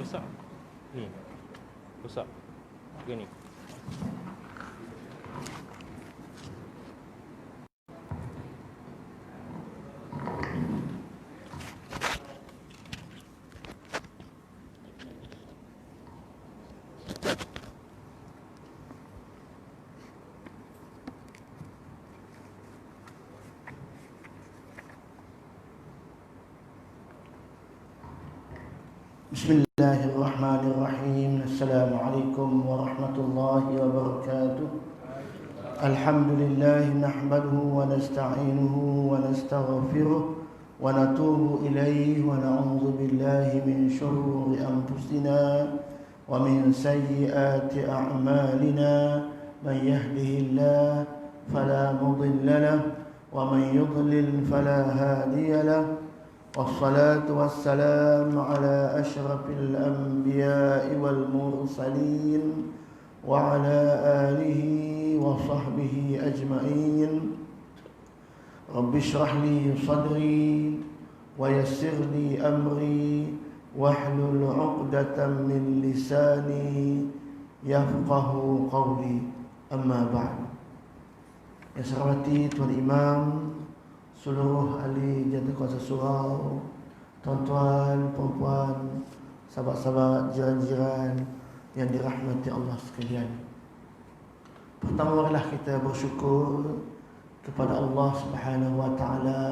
besar. Ni. Besar. Begini. Bismillahirrahmanirrahim. Assalamualaikum warahmatullahi wabarakatuh. Alhamdulillah nahmaduhu wa nasta'inuhu wa nastaghfiruh wa natubu ilayhi wa na'udzu billahi min shururi anfusina wa min sayyiati a'malina. Man yahdihillahu fala mudilla lahu wa man yudlil fala hadiya lahu. والصلاة والسلام على أشرف الأنبياء والمرسلين وعلى آله وصحبه أجمعين. رب اشرح لي صدري ويسر لي أمري واحلل عقدة من لساني يفقه قولي. أما بعد. Ya sahabati Tuan Imam, seluruh ahli jatuh kuasa surau, tuan-tuan, perempuan, sahabat-sahabat, jiran-jiran yang dirahmati Allah sekalian. Pertama marilah kita bersyukur kepada Allah Subhanahu wa taala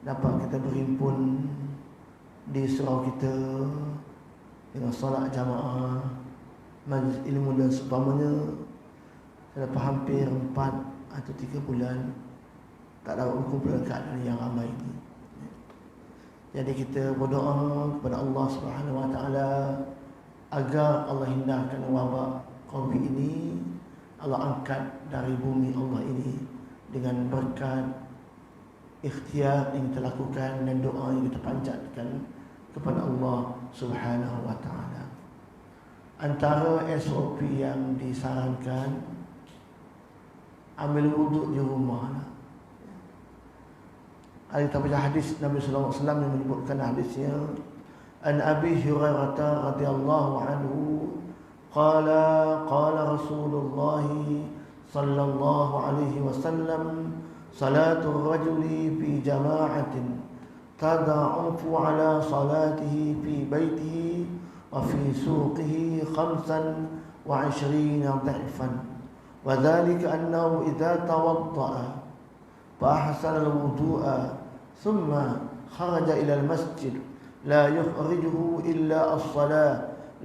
dapat kita berhimpun di surau kita dengan solat jamaah, majlis ilmu dan seumpamanya selepas hampir 4 atau 3 bulan tak dapat berkumpul dalam keadaan yang ramai ini. Jadi kita berdoa kepada Allah Subhanahu wa taala agar Allah hindarkan wabak Covid ini, Allah angkat dari bumi Allah ini dengan berkat ikhtiar yang kita lakukan dan doa yang kita panjatkan kepada Allah Subhanahu wa taala. Antara SOP yang disarankan, ambil wuduk di rumah. Kita baca hadis Nabi sallallahu alaihi wasallam yang menyebutkan hadisnya, an Abi Hurairah radhiyallahu anhu qala Rasulullah sallallahu alaihi wasallam salatul rajuli fi jama'atin tada'ufu ala salatihi fi baitihi wa fi suqihi 25 dha'fan wa dhalika annahu idza tawadda'a فأحسن الوضوء ثم خرج إلى المسجد لا يخرجه إلا الصلاة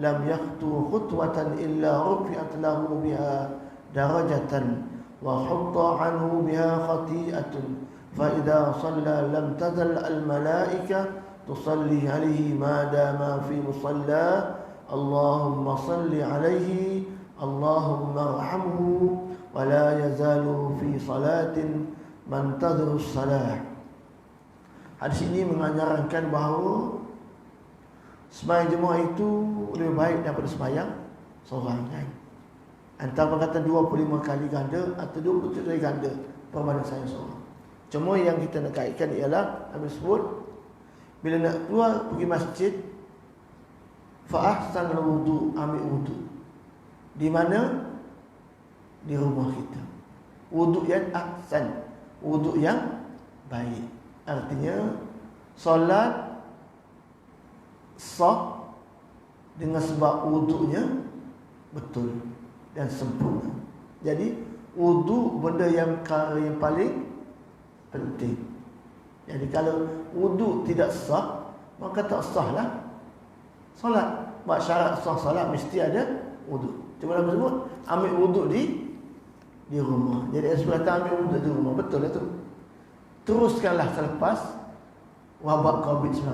لم يخطو خطوة إلا رفعت له بها درجة وحط عنه بها خطيئة فإذا صلى لم تزل الملائكة تصلي عليه ما دام في مصلاه اللهم صل عليه اللهم ارحمه ولا يزال في صلاة mantadrus salah. Hadis ini mengajarkan bahawa sembahyang jemaah itu lebih baik daripada sembahyang seorang kan. Antara kata 25 kali ganda atau 27 kali ganda berbanding saya seorang. Cuma yang kita nak kaitkan ialah Nabi sebut bila nak keluar pergi masjid fa ahsanul wudu, ambil wudu. Di mana? Di rumah kita. Wudu yang ahsan, wuduk yang baik. Artinya solat sah dengan sebab wuduknya betul dan sempurna. Jadi wuduk benda yang paling penting. Jadi kalau wuduk tidak sah, maka tak sahlah solat. Sebab syarat sah solat mesti ada wuduk. Cuma Nabi sebut ambil wuduk di rumah. Jadi Rasulullah ambil wuduk di rumah. Betul lah tu. Teruskanlah selepas wabak Covid-19.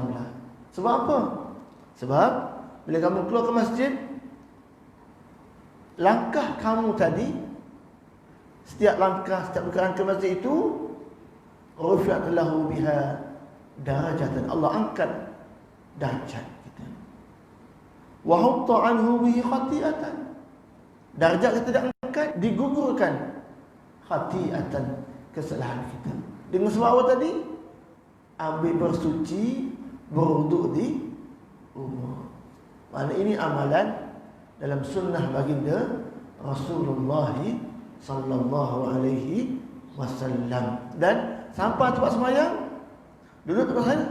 Sebab apa? Sebab bila kamu keluar ke masjid, langkah kamu tadi, setiap langkah, setiap bergerak ke masjid itu rufi'at lahu biha darajatan. Allah angkat darjat kita. Wa hutta anhu bihi khati'atan. Darjat kita tidak angkat, digugurkan khati'atan, kesalahan kita. Dengan sebab apa tadi? Ambil bersuci, berwuduk di rumah. Mana ini amalan dalam sunnah baginda Rasulullah sallallahu alaihi wasallam. Dan sampai tempat sembahyang, duduk tempat saya,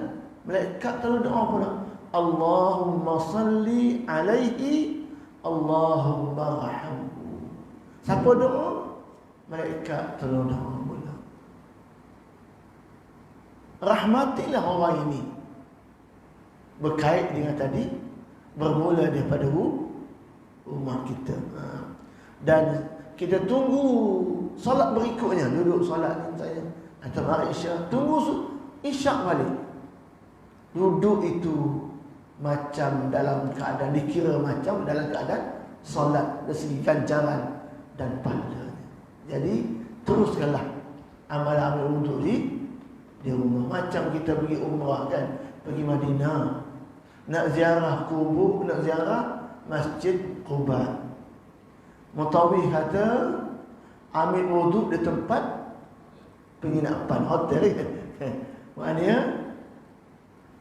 malaikat kalau doa pula, Allahumma salli alaihi, Allahumma rahamhu. Siapa doa? Malaikat tolong doa pula. Rahmatilah orang ini. Berkait dengan tadi, bermula daripada rumah kita. Dan kita tunggu solat berikutnya. Duduk solat ni saya atau hari Isyak, tunggu Isyak balik. Duduk itu macam dalam keadaan, dikira macam dalam keadaan solat dari segi ganjaran dan pahalanya. Jadi teruskanlah amal-amal wuduk di rumah. Macam kita pergi umrah kan, pergi Madinah, nak ziarah kubur, nak ziarah Masjid Quba. Mutawif kata ambil wuduk di tempat penginapan, hotel. Maknanya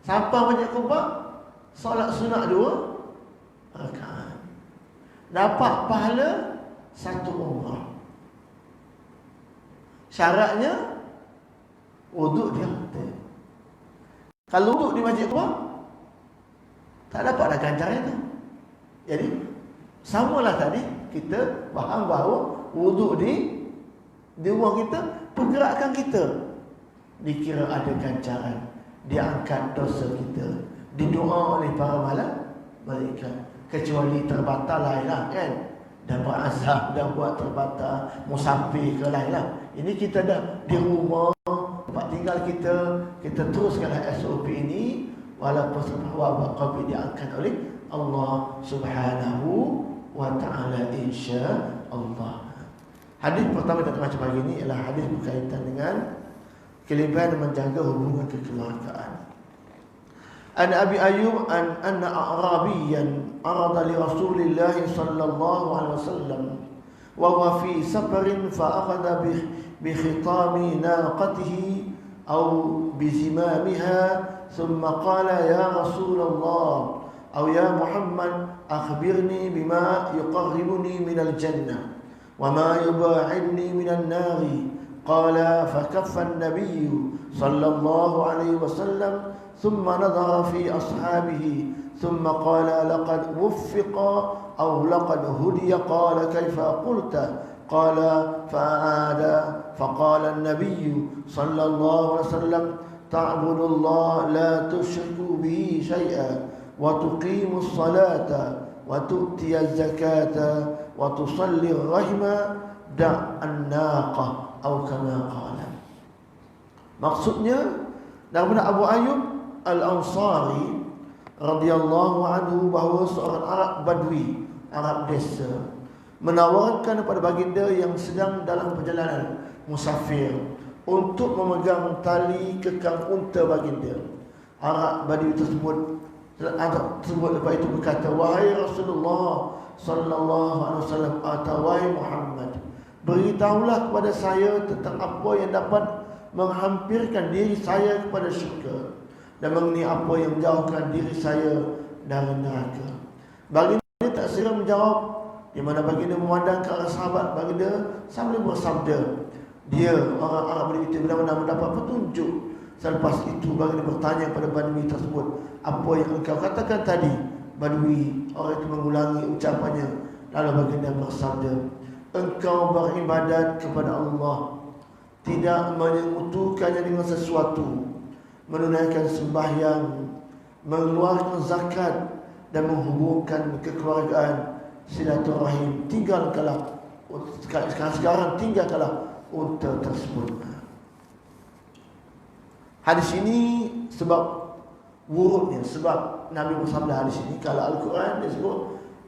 sampai Masjid Quba, solat sunat 2 rakaat, dapat pahala 1 umrah. Syaratnya wuduk di hotel. Kalau wuduk di Masjid Quba, tak dapat dah ganjaran itu. Jadi samalah tadi kita faham bahawa wuduk di rumah kita, pergerakan kita dikira ada ganjaran, diangkat dosa kita, didoa oleh para malaikat. Kecuali terbatal lainlah kan, dah buat azab, dah buat terbatal, musafir ke lainlah. Ini kita dah di rumah, tempat tinggal kita teruskanlah SOP ini, walaupun wabak COVID diangkat oleh Allah Subhanahu wa ta'ala, insya-Allah. Hadis pertama kita baca pagi ini ialah hadis berkaitan dengan kelebihan menjaga hubungan kekeluargaan. An Abi Ayyub anna a'rabiyan arada li Rasulillah sallallahu alaihi wasallam wa huwa fi safarin fa akhadha bi khitami naqatihi aw bi zimamiha thumma qala ya Rasulullah aw ya Muhammad akhbirni bima yuqarribuni min al-jannah wa ma yubaidni min an-nar. Qala fa kaffa an-nabiy sallallahu alaihi wasallam ثم نظر في أصحابه ثم قال لقد وفق أو لقد هدي. قال كيف قلت؟ قال فعاد فقال النبي صلى الله عليه وسلم تعبد الله لا تشرك به شيئا وتقيم الصلاة وتؤتي الزكاة وتصلي الرحم دع الناقة أو كما قال. Maksudnya daripada Abu Ayyub Al-Ansari radhiyallahu anhu bahawa seorang Arab Badui, Arab desa, menawarkan kepada baginda yang sedang dalam perjalanan musafir untuk memegang tali kekang unta baginda. Arab Badui tersebut lepas itu berkata, wahai Rasulullah sallallahu alaihi wasallam, atau wahai Muhammad, beritahulah kepada saya tentang apa yang dapat menghampirkan diri saya kepada syurga dan mengenai apa yang menjauhkan diri saya dari neraka. Baginda tak segera menjawab, di mana baginda memandang ke arah sahabat baginda sambil bersabda, dia orang Arab itu benar-benar mendapat petunjuk. Selepas itu baginda bertanya pada Badui tersebut, apa yang engkau katakan tadi? Badui orang itu mengulangi ucapannya, lalu baginda bersabda, engkau beribadat kepada Allah, tidak menyekutukannya dengan sesuatu, menunaikan sembahyang, mengeluarkan zakat dan menghubungkan kekeluargaan, silaturahim, tinggalkanlah sekarang tinggalkanlah unta tersebut. Hadis ini sebab wurudnya, sebab Nabi bersabda hadis ini, kalau Al-Quran disebut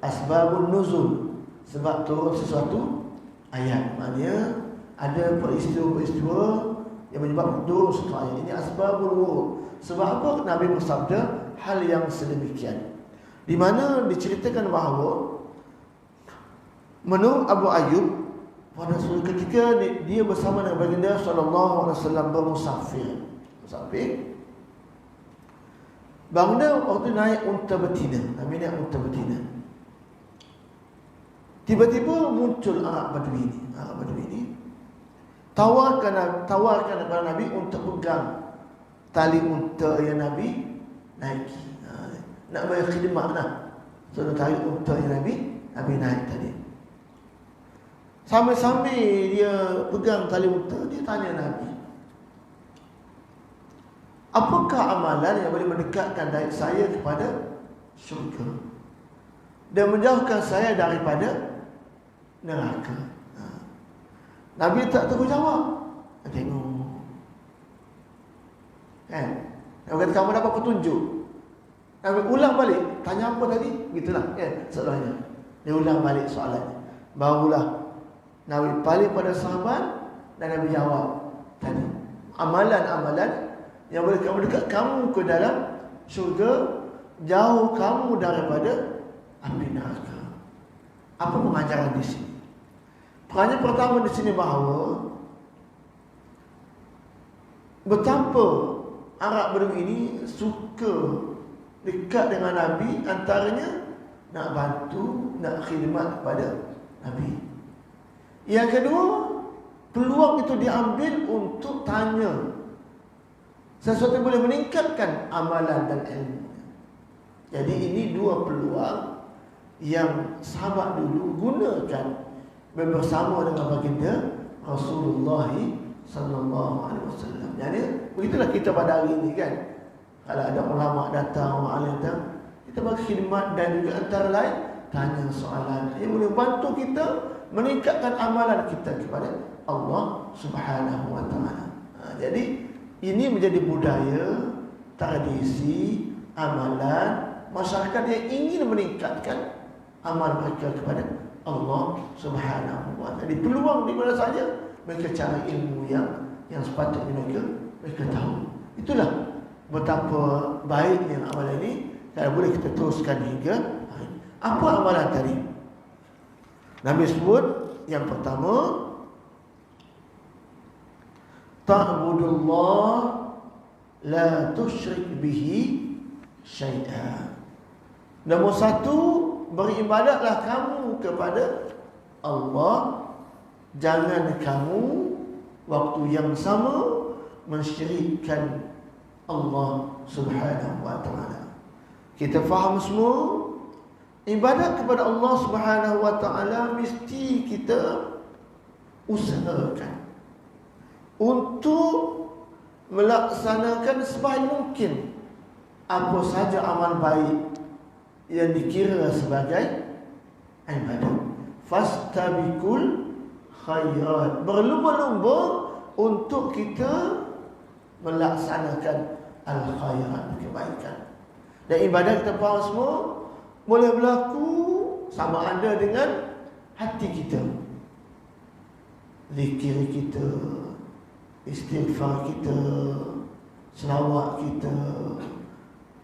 asbabun nuzul, sebab turun sesuatu ayat, maknanya ada peristiwa-peristiwa yang menyebabkan turun satu ayat. Ini asbabul wurud. Sebab apa Nabi bersabda hal yang sedemikian? Di mana diceritakan bahawa menurut Abu Ayyub, pada suatu ketika dia bersama dengan baginda sallallahu alaihi wasallam bermusafir. Baginda waktu naik unta betina, Nabi naik unta betina. Tiba-tiba muncul Arab Badui ini tawarkan kepada Nabi untuk pegang tali unta yang Nabi naiki. Nak bayar khidmat lah. So tarik unta yang Nabi naik tadi. Sambil-sambil dia pegang tali unta, dia tanya Nabi, apakah amalan yang boleh mendekatkan saya kepada syurga dan menjauhkan saya daripada neraka? Nabi tak tahu jawab. Tengok kan, Nabi kata kamu dapat petunjuk. Nabi ulang balik, tanya apa tadi? Gitulah kan soalannya. Dia ulang balik soalannya. Barulah Nabi balik pada sahabat dan Nabi jawab tadi, amalan-amalan yang boleh kamu dekat kamu ke dalam syurga, jauh kamu daripada api neraka. Apa pengajaran di sini? Pengajaran pertama di sini bahawa betapa Arab Badui ini suka dekat dengan Nabi, antaranya nak bantu, nak khidmat kepada Nabi. Yang kedua, peluang itu diambil untuk tanya sesuatu yang boleh meningkatkan amalan dan ilmu. Jadi ini dua peluang yang sahabat dulu gunakan bersama dengan baginda Rasulullah sallallahu alaihi wasallam. Jadi begitulah kita pada hari ini kan. Kalau ada ulama datang, orang alim datang, kita bagi khidmat dan juga antara lain tanya soalan yang boleh bantu kita meningkatkan amalan kita kepada Allah Subhanahu wa taala. Jadi ini menjadi budaya, tradisi, amalan masyarakat yang ingin meningkatkan amal mereka kepada Allah Subhanahu wa taala. Jadi peluang di mana saja mereka cari ilmu yang sepatutnya mereka tahu. Itulah betapa baiknya amalan ini. Kalau boleh kita teruskan hingga apa amalan tadi? Nabi sebut yang pertama, ta'budullah la tusyrik bihi syai'an. Nombor satu, beribadatlah kamu kepada Allah, jangan kamu waktu yang sama mensyirikkan Allah Subhanahu wa taala. Kita faham semua, ibadat kepada Allah Subhanahu wa taala mesti kita usahakan untuk melaksanakan sebaik mungkin apa saja amal baik yang dikira sebagai ibadat. Fastabiqul khairat, berlumba-lumba untuk kita melaksanakan al-khairat, kebaikan. Dan ibadat kita faham semua boleh berlaku sama ada dengan hati kita, zikir kita, istighfar kita, selawat kita.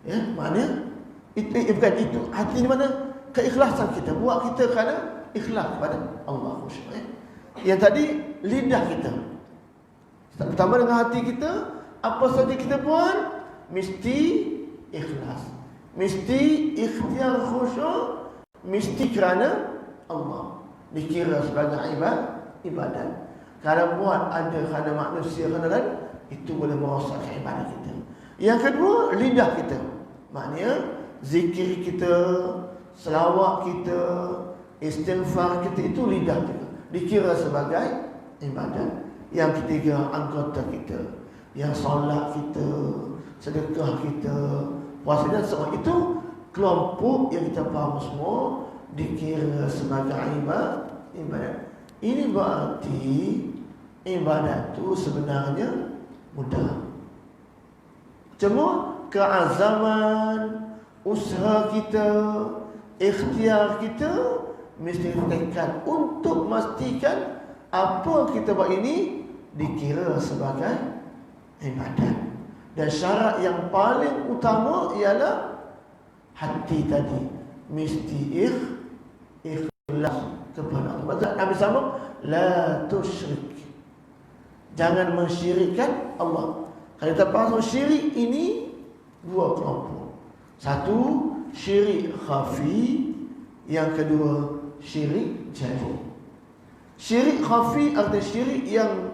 Ya, maknanya bukan itu. Hati ni mana? Keikhlasan kita, buat kita kerana ikhlas kepada Allah. Yang tadi lidah kita. Pertama dengan hati kita, apa saja kita buat mesti ikhlas. Mesti ikhtiar khusyuk, mesti kerana Allah, dikira sebagai ibadat. Kalau buat ada kerana manusia, kerana lain, itu boleh merosakkan ibadat kita. Yang kedua, lidah kita. Maknanya zikir kita, selawat kita, istighfar kita, itu lidah kita, dikira sebagai ibadat. Yang ketiga, anggota kita, yang solat kita, sedekah kita, puasa dan semua itu kelompok yang kita faham semua dikira sebagai ibadat. Ini berarti ibadat itu sebenarnya mudah. Cuma keazaman, usaha kita, ikhtiar kita mesti tekad untuk memastikan apa kita buat ini dikira sebagai ibadat. Dan syarat yang paling utama ialah hati tadi mesti ikhlas kepada Allah. Nabi sama la tusyrik, jangan mensyirikkan Allah. Kalau kita faham syirik ini dua kelompok. Satu, syirik khafi. Yang kedua, syirik jali. Syirik khafi artinya syirik yang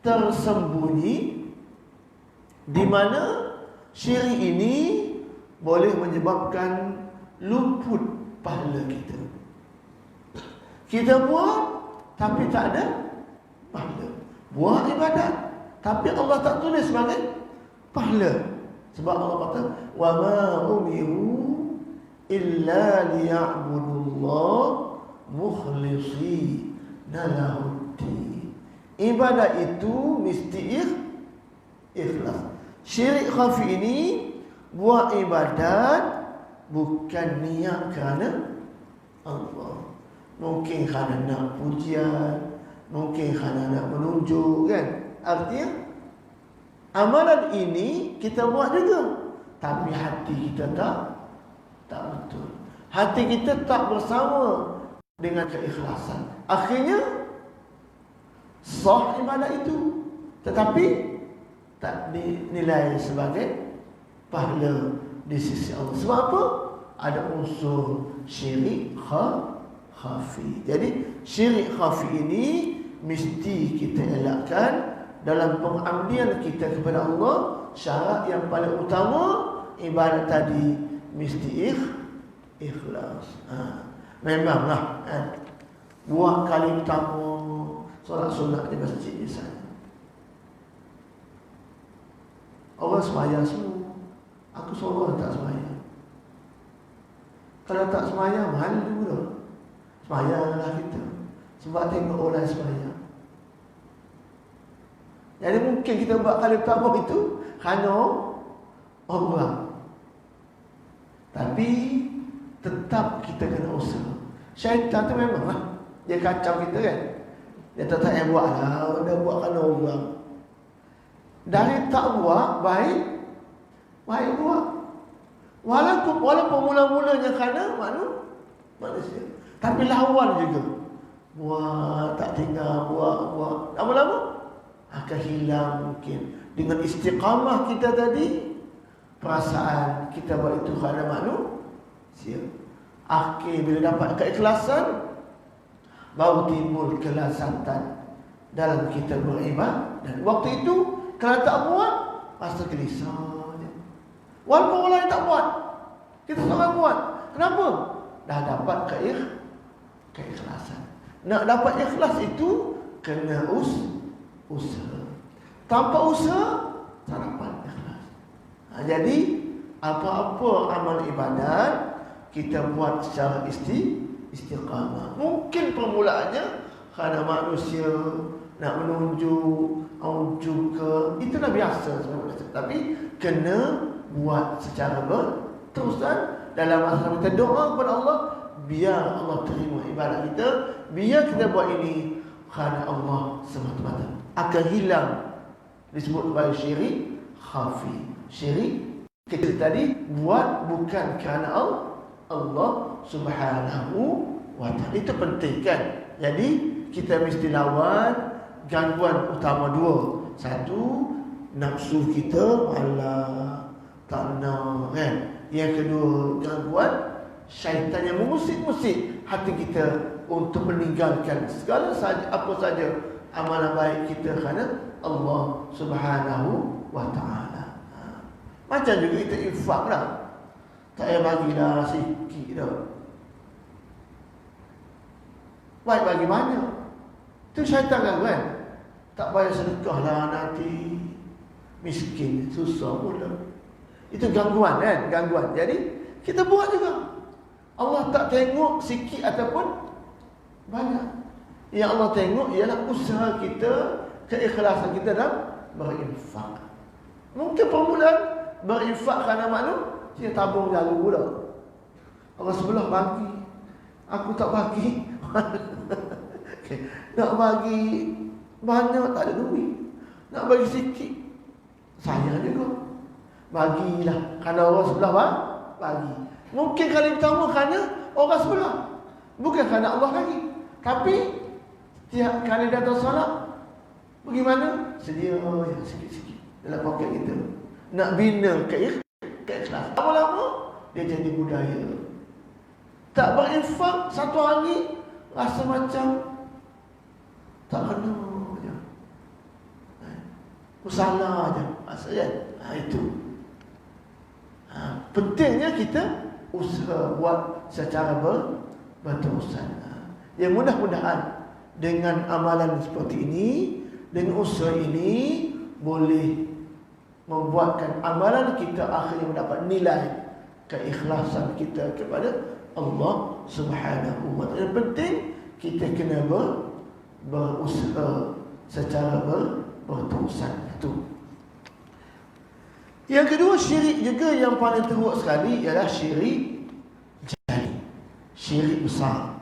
tersembunyi, di mana syirik ini boleh menyebabkan luput pahala kita. Kita buat tapi tak ada pahala. Buat ibadat tapi Allah tak tulis sebagai pahala. Sebab Allah kata, "Wa ma umiru illa liya'budullah mukhlishina lahuddin." Ibadat itu mesti ikhlas. Syirik khafi ini buat ibadat bukan niat kerana Allah. Mungkin kerana nak pujian, mungkin kerana nak menunjuk, kan? Artinya amalan ini kita buat juga, tapi hati kita tak betul. Hati kita tak bersama dengan keikhlasan. Akhirnya sah ibadat itu, tetapi tak dinilai sebagai pahala di sisi Allah. Sebab apa? Ada unsur syirik khafi. Jadi syirik khafi ini mesti kita elakkan dalam pengabdian kita kepada Allah. Syarat yang paling utama ibadat tadi mesti ikhlas. Memanglah buat kali pertama solat sunat di masjid misalnya, orang sembahyang semua, aku seorang tak sembahyang. Kalau tak sembahyang, malu dah. Sembahyanglah kita, sebab tengok orang sembahyang. Jadi mungkin kita buat kali pertama itu kerana orang, tapi tetap kita kena usaha. Syaitan tu memanglah dia kacau kita, kan. Dia tak buat lah, dia buat kerana orang. Dari tak buat, baik buat. Walaupun mula-mulanya kerana manusia, tapi lawan juga. Buat, tak tinggal, buat. Lama-lama akan hilang mungkin. Dengan istiqamah kita tadi, perasaan kita buat itu kerana manusia. Akhir bila dapat keikhlasan, baru timbul kelazatan dalam kita beribadah. Dan waktu itu kalau tak buat, rasa gelisah je. Walaupun orang lain tak buat, kita seorang buat. Kenapa? Dah dapat keikhlasan. Nak dapat ikhlas itu kena usaha. Tanpa usaha tak dapat ikhlas. Jadi apa-apa amal ibadat kita buat secara istiqamah. Mungkin permulaannya kerana manusia nak menunjuk, juga itulah biasa sebenarnya. Tapi kena buat secara berterusan. Dalam masa kita doa kepada Allah, biar Allah terima ibadat kita, biar kita buat ini kerana Allah semata-mata. Akan hilang disebut sebagai syirik khafi. Syirik kita tadi buat bukan kerana Allah Subhanahu wa ta'ala. Itu penting, kan? Jadi kita mesti lawan gangguan utama dua. Satu, nafsu kita malah tak nak, kan? Yang kedua, gangguan syaitan yang mengusik-usik hati kita untuk meninggalkan segala saja, apa saja amalan baik kita kerana Allah Subhanahu wa ta'ala. Macam juga kita infak lah, tak payah bagilah sikit dah, baik bagi banyak. Itu syaitan kan, kan? Tak payah sedekah lah, nanti miskin, susah pula. Itu gangguan, kan? Gangguan. Jadi kita buat juga. Allah tak tengok sikit ataupun banyak. Yang Allah tengok ialah usaha kita, keikhlasan kita dalam berinfak. Mungkin permulaan berinfak kerana manusia, tabung jauh dah. Orang sebelah bagi, aku tak bagi. Okay. Nak bagi banyak tak ada duit, nak bagi sikit sayang juga. Bagilah kerana orang sebelah bagi. Mungkin kali pertama kerana orang sebelah, bukan kerana Allah lagi. Tapi tiap kali datang solat, bagaimana? Sedia yang sikit-sikit dalam poket kita. Nak bina Keikhlas. Lama-lama dia jadi budaya. Tak berinfak satu hari rasa macam tak kena je. Usaha je rasanya. Itu. Pentingnya kita usaha buat secara berterusan. Ya mudah-mudahan dengan amalan seperti ini, dengan usaha ini boleh membuatkan amalan kita akhirnya mendapat nilai keikhlasan kita kepada Allah Subhanahu wa taala. Yang penting kita kena berusaha secara berterusan itu. Yang kedua, syirik juga yang paling teruk sekali ialah syirik jali. Syirik besar.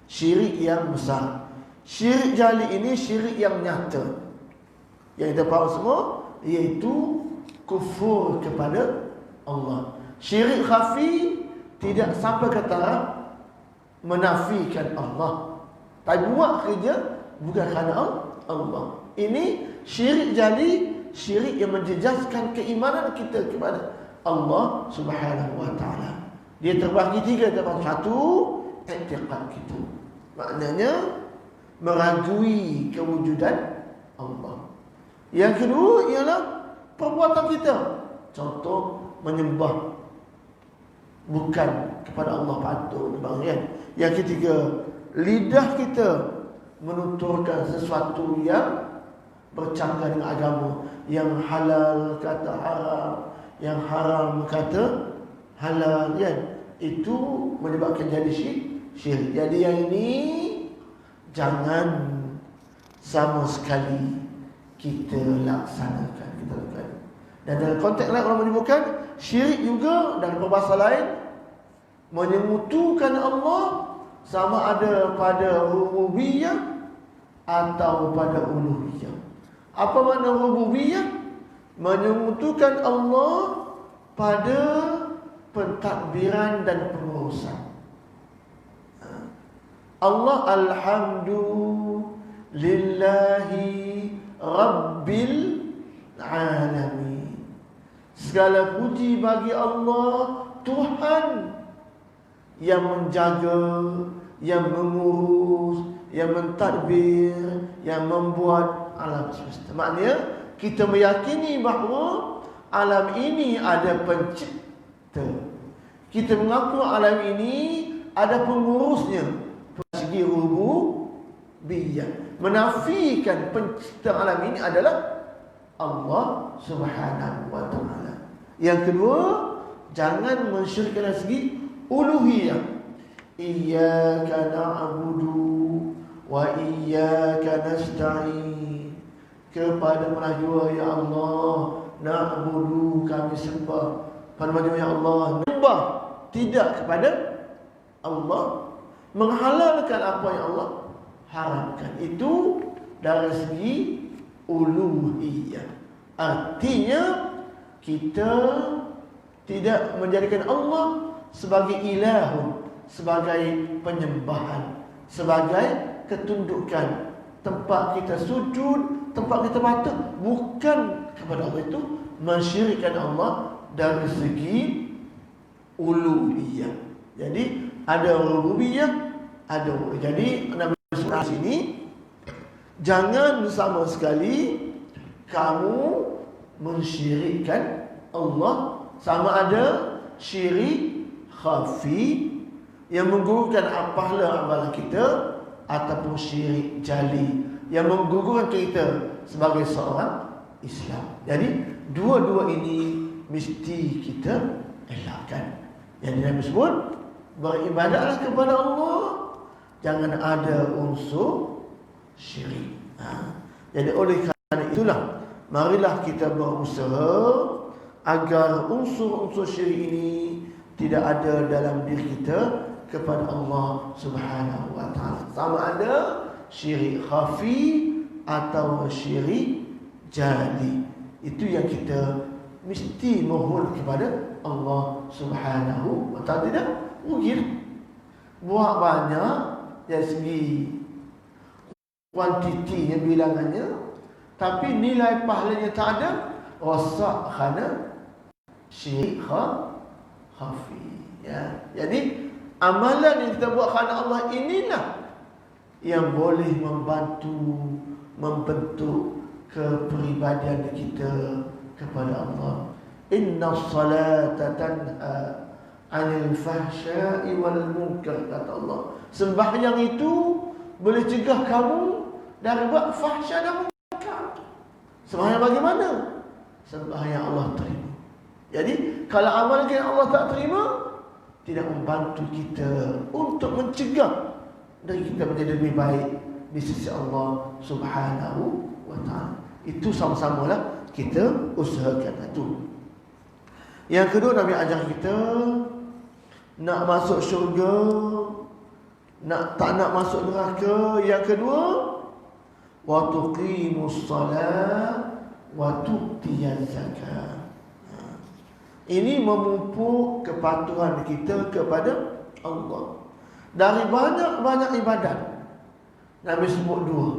Syirik yang besar. Syirik jali ini syirik yang nyata. Yang kita faham semua, iaitu kufur kepada Allah. Syirik khafi tidak sampai ke taraf menafikan Allah, tapi buat kerja bukan kerana Allah. Ini syirik jali, syirik yang menjejaskan keimanan kita kepada Allah Subhanahu wa taala. Dia terbagi tiga dalam satu, i'tiqad kita. Maknanya meragui kewujudan Allah. Yang kedua ialah perbuatan kita. Contoh menyembah bukan kepada Allah patut kan? Yang ketiga, lidah kita menuturkan sesuatu yang bercanggah dengan agama. Yang halal kata haram, yang haram kata halal kan? Itu menyebabkan jadi syirik. Jadi yang ini jangan sama sekali kita laksanakan. Dan dalam konteks lain orang menyebutkan syirik juga dalam bahasa lain menyemutukan Allah, sama ada pada rububiyah atau pada uluhiyah. Apa makna rububiyah? Menyemutukan Allah pada pentadbiran dan pengurusan. Allah alhamdulillahi rabbil alamin. Segala puji bagi Allah, Tuhan yang menjaga, yang mengurus, yang mentadbir, yang membuat alam semesta. Maknanya kita meyakini bahawa alam ini ada pencipta. Kita mengaku alam ini ada pengurusnya. Segi rububiyah, menafikan pencipta alam ini adalah Allah Subhanahu wa taala. Yang kedua, jangan mensyirikkan dari segi uluhiyah. Iyyaka na'budu wa iyyaka nasta'in. Kepada Tuhan ya Allah na'budu, kami sembah. Pada Tuhan ya Allah menyembah tidak kepada Allah, menghalalkan apa yang Allah haramkan. Itu dari segi uluhiyah. Artinya kita tidak menjadikan Allah sebagai ilahun, sebagai penyembahan, sebagai ketundukan, tempat kita sujud, tempat kita patut, bukan kepada Allah. Itu mensyirikkan Allah dari segi uluhiyah. Jadi ada rububiyah, ada uluhiyah. Jadi Nabi surah sini, jangan sama sekali kamu mensyirikkan Allah, sama ada syirik khafi yang menggugurkan pahala amalan kita, ataupun syirik jali yang menggugurkan kita sebagai seorang Islam. Jadi dua-dua ini mesti kita elakkan. Yang Nabi sebut, beribadatlah kepada Allah, jangan ada unsur syirik. Jadi oleh kerana itulah, marilah kita berusaha agar unsur-unsur syirik ini tidak ada dalam diri kita kepada Allah Subhanahu wa taala. Sama ada syirik khafi atau syirik jali. Itu yang kita mesti mohon kepada Allah Subhanahu wa taala. Tidak mungkin buat banyak dari segi kuantitinya, bilangannya, tapi nilai pahalanya tak ada, rosak kerana syirik khafi. Ya. Jadi amalan yang kita buat kerana Allah inilah yang boleh membentuk kepribadian kita kepada Allah. Inna salata tanha 'anil fahsya'i wal munkar, kata Allah. Sembahyang itu boleh cegah kamu dari buat fahsya dan munkar. Sembahyang bagaimana? Sembahyang Allah terima. Jadi kalau amal yang Allah tak terima, tidak membantu kita untuk mencegah dari kita menjadi lebih baik di sisi Allah Subhanahu wa ta'ala. Itu sama-samalah kita usahakan itu. Yang kedua, Nabi ajar kita nak masuk syurga, tak nak masuk neraka. Yang kedua, wa tuqimus salat wa tu'tiyaz zakat. Ini memupuk kepatuhan kita kepada Allah. Dari banyak-banyak ibadat, Nabi sebut dua.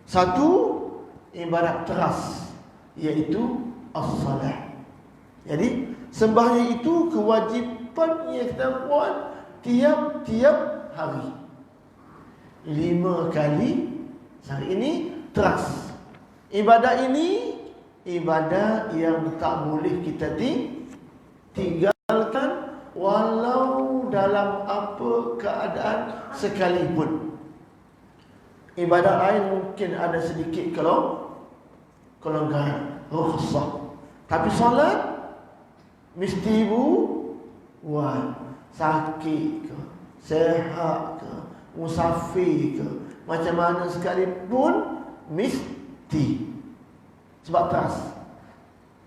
Satu, ibadat teras, iaitu as-salat. Jadi sembahyang itu kewajipan yang kita buat tiap-tiap hari, 5 kali sehari. Ini teras. Ibadat ini ibadat yang tak boleh kita tinggalkan walau dalam apa keadaan sekalipun. Ibadat lain mungkin ada sedikit kelonggaran, rukhsah. Tapi solat mesti buat. Sakit ke, sehat ke, musafir ke, macam mana sekalipun mesti. Sebab teras.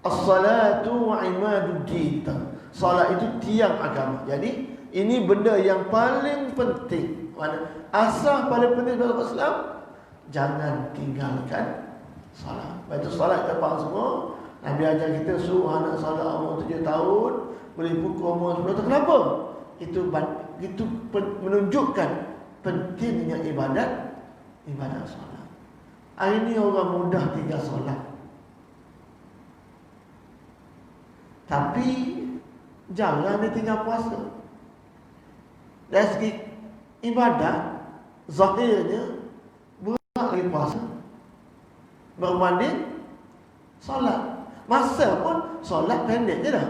As-salatu imaduddin. Salat itu tiang agama. Jadi ini benda yang paling penting. Asal paling penting dalam Islam, jangan tinggalkan salat. Baca salat kita faham semua. Nabi ajar kita suruh anak salat umur 7 tahun, boleh pukul umur 10 tahun. Kenapa? Itu menunjukkan pentingnya ibadat salat. Hari ini orang mudah tinggal solat, tapi jangan dia tinggal puasa. Dari segi ibadat, zahirnya berat lagi puasa berbanding solat. Masa pun solat pendek je dah,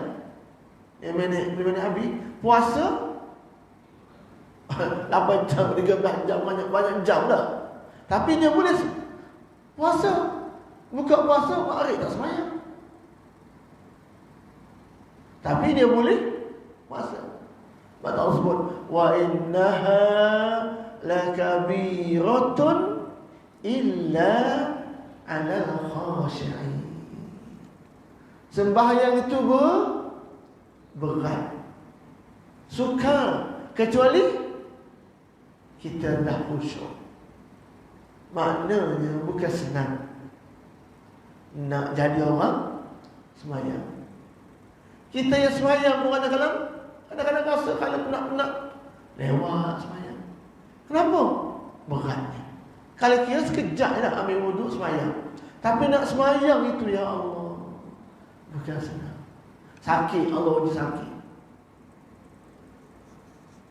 5 minit habis. Puasa 8 jam, 13 jam, banyak jam dah. Tapi dia boleh puasa, buka puasa maghrib tak sembahyang, tapi dia boleh puasa. Sebab Allah sebut wa innaha lakabiratun illa 'alal khashi'in. Sembahyang itu berat, sukar, kecuali kita dah khusyuk. Maknanya bukan senang nak jadi orang sembahyang. Kita yang sembahyang pun kadang-kadang rasa kalau nak lewat sembahyang. Kenapa? Beratnya. Kalau kira sekejap dah ambil wuduk sembahyang, tapi nak sembahyang itu, ya Allah, bukan senang. Sakit, Allah uji sakit.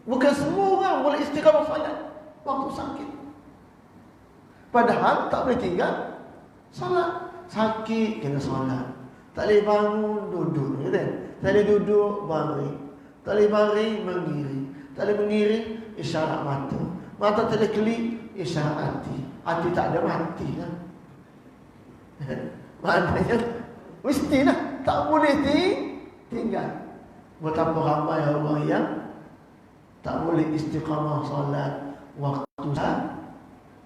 Bukan semua orang boleh istiqamah salat waktu sakit. Padahal tak boleh tinggal salat. Sakit kena salat. Tak boleh bangun, duduk, kan? Tak boleh duduk, baring. Tak boleh baring, mengiring. Tak boleh mengiring, isyarat mata. Mata tak boleh kelip, isyarat hati. Hati tak ada, mati lah. Maknanya mestilah tak boleh tinggal. Betapa ramai orang yang tak boleh istiqamah salat waktu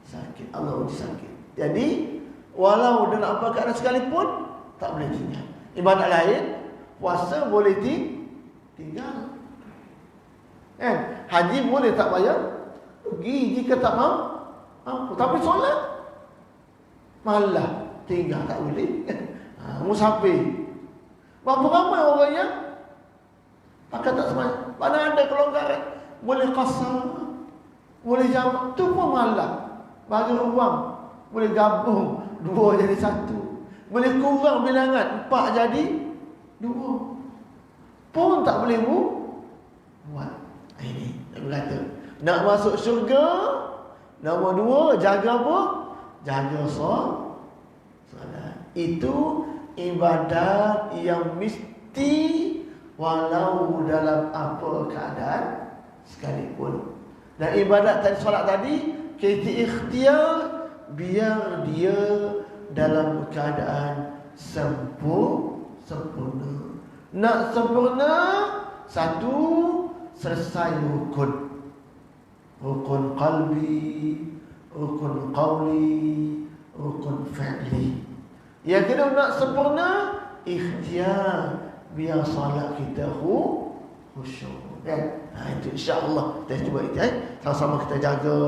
sakit. Allah uji sakit. Jadi walau dalam apa keadaan sekalipun tak boleh tinggal. Ibadat lain, puasa boleh tinggal. Haji boleh tak bayar, pergi jika tak mampu. Tapi solat malah tinggal, tak boleh. Musafir, berapa ramai orang yang pakai tak semayang. Mana ada kelonggaran, boleh qasar, boleh jamak, tu pun malah bagi ruang, boleh gabung 2 jadi 1, boleh kurang bilangan 4 jadi Dua pun tak boleh buat. Ini Nabi kata, nak masuk syurga, nombor dua, jaga apa? Jaga solat. Itu ibadat yang mesti walau dalam apa keadaan sekalipun. Dan ibadat tadi, solat tadi, kita ikhtiar biar dia dalam keadaan sempurna. Nak sempurna, satu, selesai rukun qalbi, rukun qawli, rukun fi'li. Yang kedua, nak sempurna, ikhtiar biar salat kita khusyuk. Kan? Itu insya-Allah kita cuba itu, sama-sama kita jaga,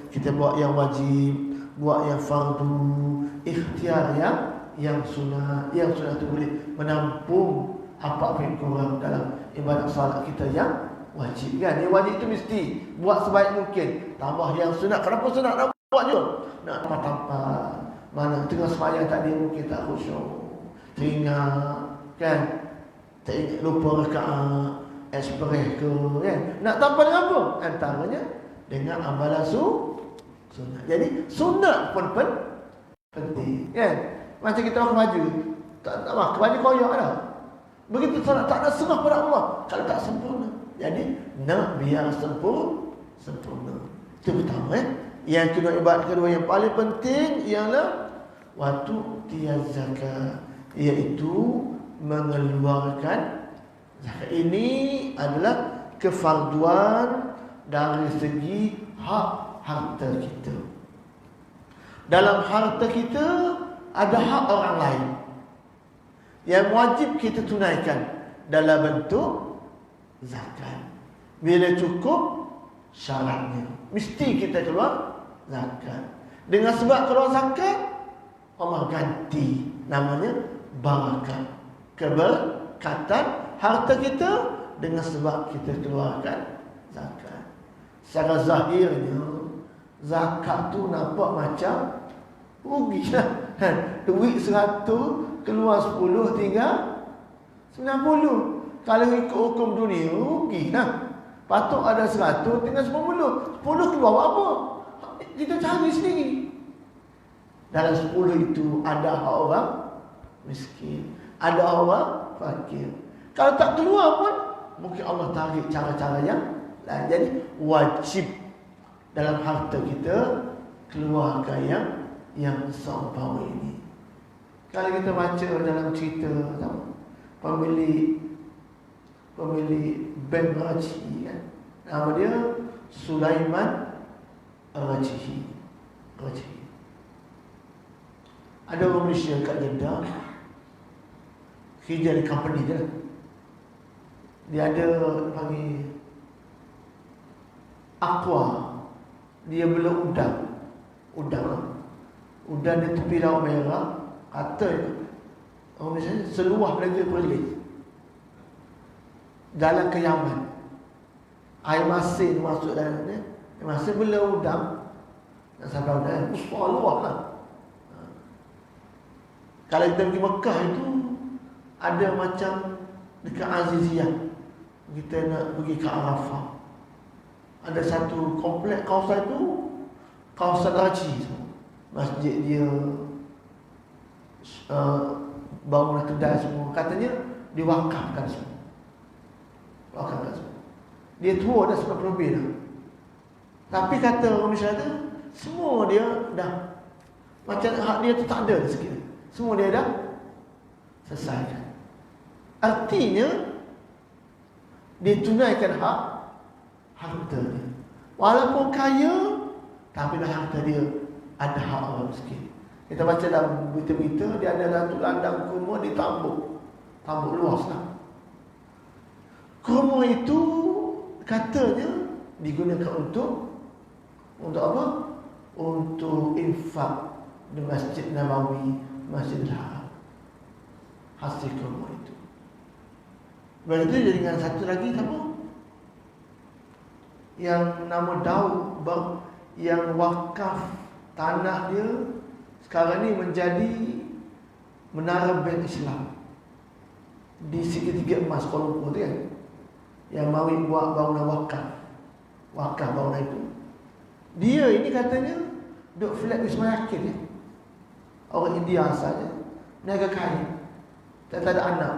kita buat yang wajib, buat yang fardu, ikhtiar yang sunat. Yang sunat itu boleh menampung apa yang kurang dalam ibadat salat kita yang wajib, kan? Yang wajib itu mesti buat sebaik mungkin. Tambah yang sunat. Kenapa sunat nak buat je? Nak tampak mana tengah sembahyang tadi mungkin tak khusyuk, teringat, kan? Tak ingat, lupa rakaat, ekspres ke, kan? Nak tambah dengan apa? Antaranya dengan amalan sunat. Jadi sunat pun penting, kan? Macam kita pakai baju, tak pakai baju koyak dah. Begitu solat tak nak serah pada Allah kalau tak sempurna. Jadi nak biar sempurna. Itu pertama. Yang kedua, ibadat kedua yang paling penting ialah waktu tiaz zakat, iaitu mengeluarkan zakat. Ini adalah kefarduan dari segi hak harta kita. Dalam harta kita ada hak orang lain yang wajib kita tunaikan dalam bentuk zakat. Bila cukup syaratnya, mesti kita keluar zakat. Dengan sebab keluar zakat, Allah ganti namanya barakah, keberkatan harta kita dengan sebab kita keluarkan zakat. Secara zahirnya, zakat tu nampak macam rugi lah. Duit 100 keluar 10 tinggal 90. Kalau ikut hukum dunia rugi lah. Patut ada 100 tinggal 10. 10 keluar apa? Kita cari sendiri. Dalam 10 itu ada orang miskin, ada orang fakir. Kalau tak keluar pun mungkin Allah tarik cara-cara yang lain. Jadi wajib dalam harta kita keluarkan yang seumpama ini. Kalau kita baca dalam cerita pemilik bank Rajihi, kan? Nama dia Sulaiman Rajihi. Ada orang Malaysia kat Jeddah, kerja di company dia. Dia ada panggil aqua. Dia bela udang di tepi Laut Merah. Kata orang Malaysia seluah negeri Perlis, jalan ke Yaman. Air masin masuk dalam ni, air masin bela udang. Nak sampai udang besar luar lah. Kalau kita pergi Mekah itu ada macam dekat Aziziyah, kita nak pergi ke Arafah, ada satu komplek kawasan itu kawasan haji. Masjid dia, bangunan kedai semua, katanya diwakafkan semua. Dia tua dah 90 lebih dah. Tapi kata orang Malaysia tu, semua dia dah macam hak dia tu tak ada sikit. Semua dia dah selesaikan. Artinya dia tunaikan hak harta dia. Walaupun kaya, tapi dah harta dia ada hak orang miskin. Kita baca dalam berita-berita, dia ada satu ladang kurma di tambuk luas lah. Kurma itu katanya digunakan untuk apa? Untuk infak di Masjid Nabawi, Masjidil Haram. Hasil kurma itu. Begitu jadi dengan satu lagi apa? Yang nama Daud, yang wakaf tanah dia sekarang ni menjadi menara bank Islam. di segitiga emas Kuala Lumpur tu kan, yang Mawi buat bangunan wakaf bangunan itu. Dia ini katanya duk flat Wisma Yakin ya. Orang India asalnya, niaga kain, tak ada anak.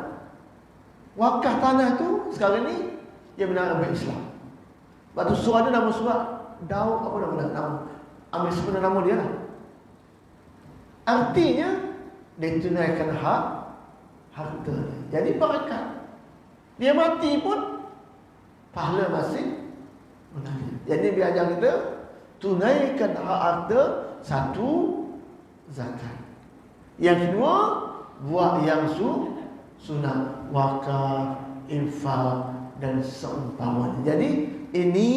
Wakaf tanah tu sekarang ni dia benar Islam. Batu surah dia nama surah Daud apa nama ambil sebenarnya nama dia lah. Artinya dia tunaikan harta dia. Jadi barakat. Dia mati pun pahala masih mengalir. Jadi dia ajar kita tunaikan hak harta. Satu, zakat. Yang kedua, buat yang sunnah, wakaf, infak dan seumpamanya. Jadi ini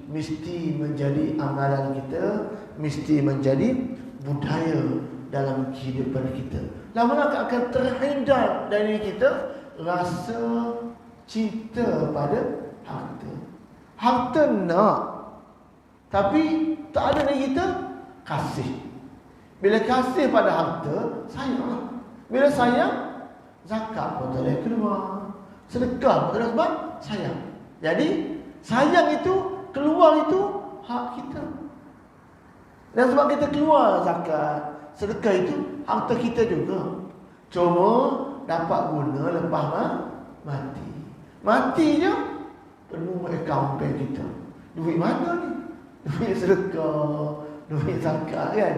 mesti menjadi amalan kita, mesti menjadi budaya dalam kehidupan kita. Lama-lama akan terhindar dari kita rasa cinta pada harta. Harta nak, tapi tak ada dari kita kasih. Bila kasih pada harta, sayang. Bila sayang, zakat pun tak boleh keluar, sedekah pun tak boleh sebab sayang. Jadi sayang itu, keluar itu hak kita. Dan sebab kita keluar zakat, sedekah itu harta kita juga. Cuma dapat guna lepas mati. Mati je penuh akaun bank kita. Duit mana ni? Duit sedekah, duit zakat kan.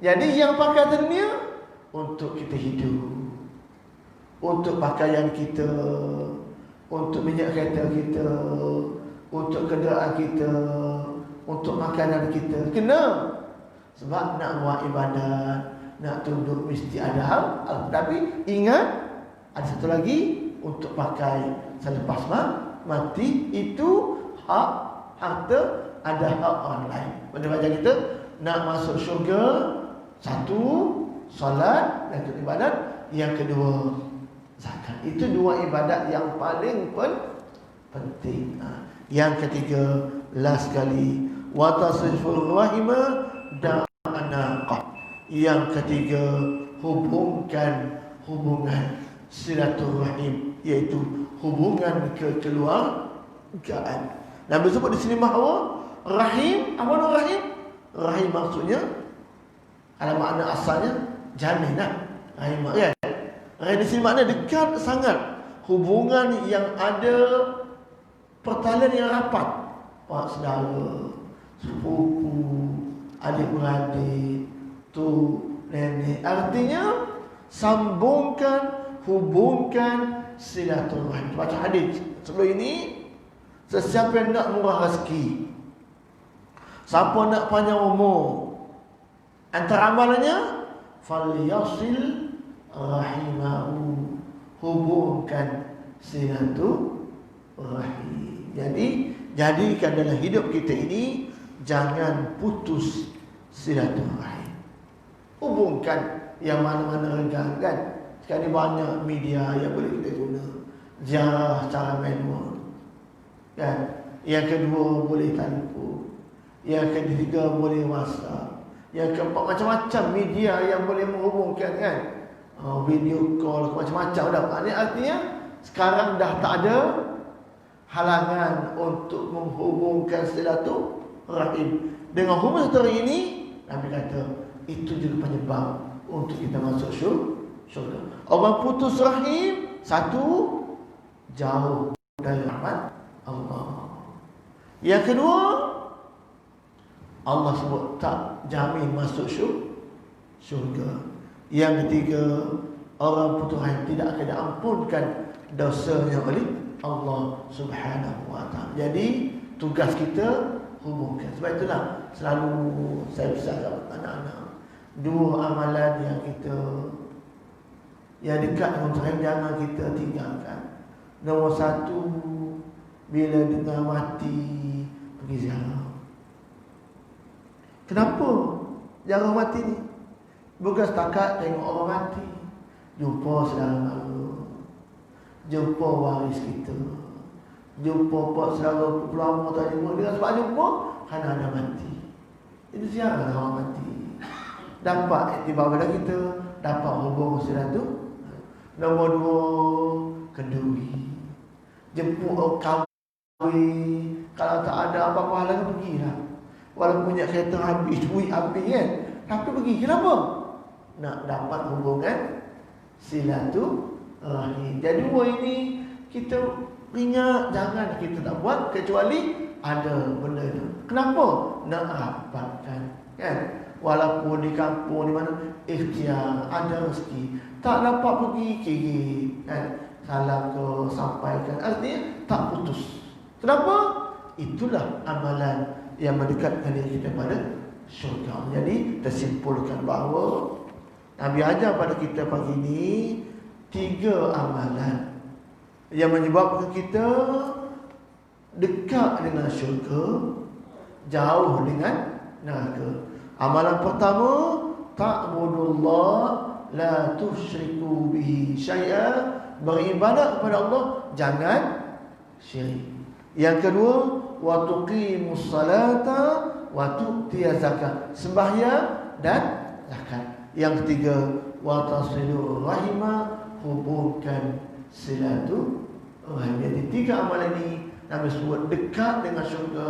Jadi yang pakai dunia untuk kita hidup, untuk pakaian kita, untuk minyak kereta kita, untuk kenderaan kita, untuk makanan kita. Kena. Sebab nak buat ibadat, nak tunduk mesti ada hal. Tapi ingat, ada satu lagi untuk pakai selepas mati. Itu hak harta, ada hak orang lain. Bagaimana kita nak masuk syurga? Satu, solat dan ibadat. Yang kedua, zakat. Itu dua ibadat yang paling penting. Yang ketiga, last sekali, wa tasrifur rahimah dan anaqah. Yang ketiga, hubungan silaturahim, iaitu hubungan kekeluargaan. Nabi sebut di sini bahawa rahim, apa itu rahim? Rahim maksudnya, kalau makna asalnya jaminan. Rahim kan? Rahim di sini makna dekat sangat. Hubungan yang ada pertalian yang rapat. Pak saudara, sepupu, adik-beradik, tu nenek. Artinya sambungkan, hubungkan silaturahim. Baca hadis sebelum ini, sesiapa yang nak murah rezeki, siapa nak panjang umur, antara amalannya falyasil rahimahu, hubungkan silaturahim. Jadi jadikan dalam hidup kita ini jangan putus silaturahim. Hubungkan yang mana-mana renggang kan. Sekarang ni banyak media yang boleh kita guna. Ziarah secara manual kan. Yang kedua boleh telefon. Yang ketiga boleh WhatsApp. Yang keempat macam-macam media yang boleh menghubungkan kan. Video call macam-macam dah. Ini artinya sekarang dah tak ada halangan untuk menghubungkan silaturahim. Dengan hubungan silaturahim ini, Nabi kata itu juga penyebab untuk kita masuk syurga. Orang putus rahim, satu, jauh dari rahmat Allah. Yang kedua, Allah sebut tak jamin masuk syurga. Yang ketiga, orang putus rahim tidak akan diampunkan dosanya oleh Allah Subhanahu wa ta'ala. Jadi tugas kita hubungkan. Sebab itulah selalu saya pesan kepada anak-anak, dua amalan yang dekat dengan Tuhan jangan kita tinggalkan. Nombor satu, bila dengar mati, pergi ziarah. Kenapa ziarah mati ni? Bukan setakat tengok orang mati, jumpa saudara mara, jumpa waris kita, jumpa pak saudara pelama tak jumpa. Dengan sebab jumpa kerana ada mati. Itu ziarah orang mati. Dapat iktibar pada kita, dapat hubung silaturahim. Nombor dua, kenduri, jemput orang kahwin. Kalau tak ada apa-apa halangan, pergilah. Walaupun punya kereta habis, duit habis kan, tapi pergi. Kenapa? Nak dapat hubungan silaturahim. Jadi dua ini kita ingat, jangan kita tak buat kecuali ada benda itu. Kenapa? Nak rapatkan kan. Walaupun di kampung di mana ikhtiar, ada rezeki, tak dapat pergi kiri kan, salam ke sampaikan, artinya tak putus. Kenapa? Itulah amalan yang mendekatkan diri kita pada syurga. Jadi tersimpulkan bahawa Nabi ajar pada kita pagi ini 3 amalan yang menyebabkan kita dekat dengan syurga, jauh dengan neraka. Amalan pertama, ta'budullah la tusyriku bihi syai'a, beribadat kepada Allah jangan syirik. Yang kedua, wa tuqimus salata wa tu'tiyaz zakat, sembahyang dan zakat. Yang ketiga, wa tasilur rahimah, hubungkan silaturahim. Jadi 3 amalan ini Nabi sebut dekat dengan syurga,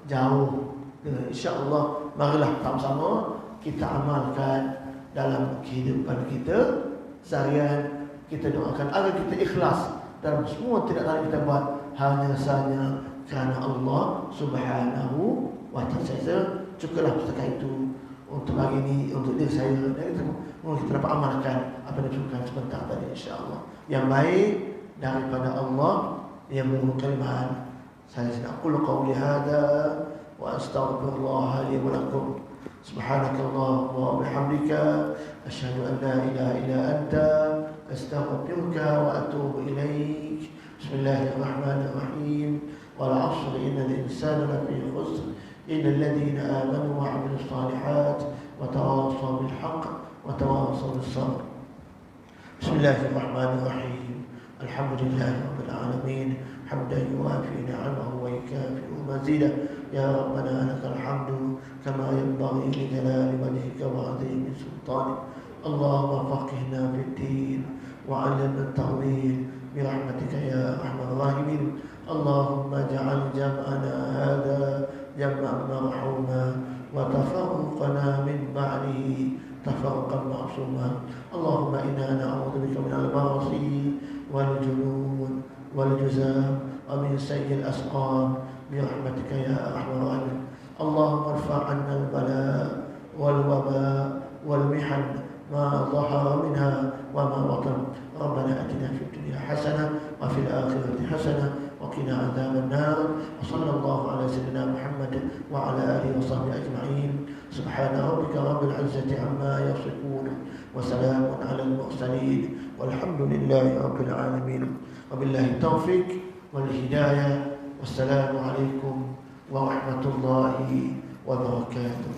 jauh dengan, insya-Allah. Marilah sama-sama kita amalkan dalam kehidupan kita seharian. Kita doakan agar kita ikhlas dalam semua tindakan kita buat, hanya sahaja kerana Allah Subhanahu wa ta'ala. Cukuplah setakat itu untuk hari ini, untuk diri saya dan kita dapat amalkan apa yang disebutkan sebentar tadi, insya-Allah. Yang baik daripada Allah yang menurut kalimat. Saya aqulu qawli hadza wa astaghfirullah li wa lakum. Subhanakallahumma wa bihamdika asyhadu an la ilaha illa anta astaghfiruka wa atubu ilaik. Bismillahirrahmanirrahim. Wal 'asri innal insana lafi khusr illa alladhina amanu wa 'amilus shalihat wa tawassaw bil haqq wa tawassaw bis sabr. Bismillahirrahmanirrahim. Alhamdulillahi rabbil alamin. حمدا يوافي نعمه ويكافئ مزيده. يا ربنا لك الحمد كما ينبغي لجلال وجهك وعظيم سلطانك. اللهم فقهنا في الدين وعلمنا التأويل برحمتك يا أرحم الراحمين. اللهم اجعل جمعنا هذا جمعا مرحوما وتفرقنا من بعده تفرقا معصوما. اللهم إنا نعوذ بك من المعاصي والجنون والجزام ومن سيء الأسقام برحمتك يا أرحم الراحمين. اللهم ارفع عنا البلاء والوباء والمحن ما ظهر منها وما بطن. ربنا أتنا في الدنيا حسنة وفي الآخرة حسنة وقنا عذاب النار. وصلى الله على سيدنا محمد وعلى آله وصحبه أجمعين. سبحان ربك رب العزة عما يصفون وسلام على المرسلين والحمد لله رب العالمين. وبالله التوفيق والهداية. والسلام عليكم ورحمة الله وبركاته.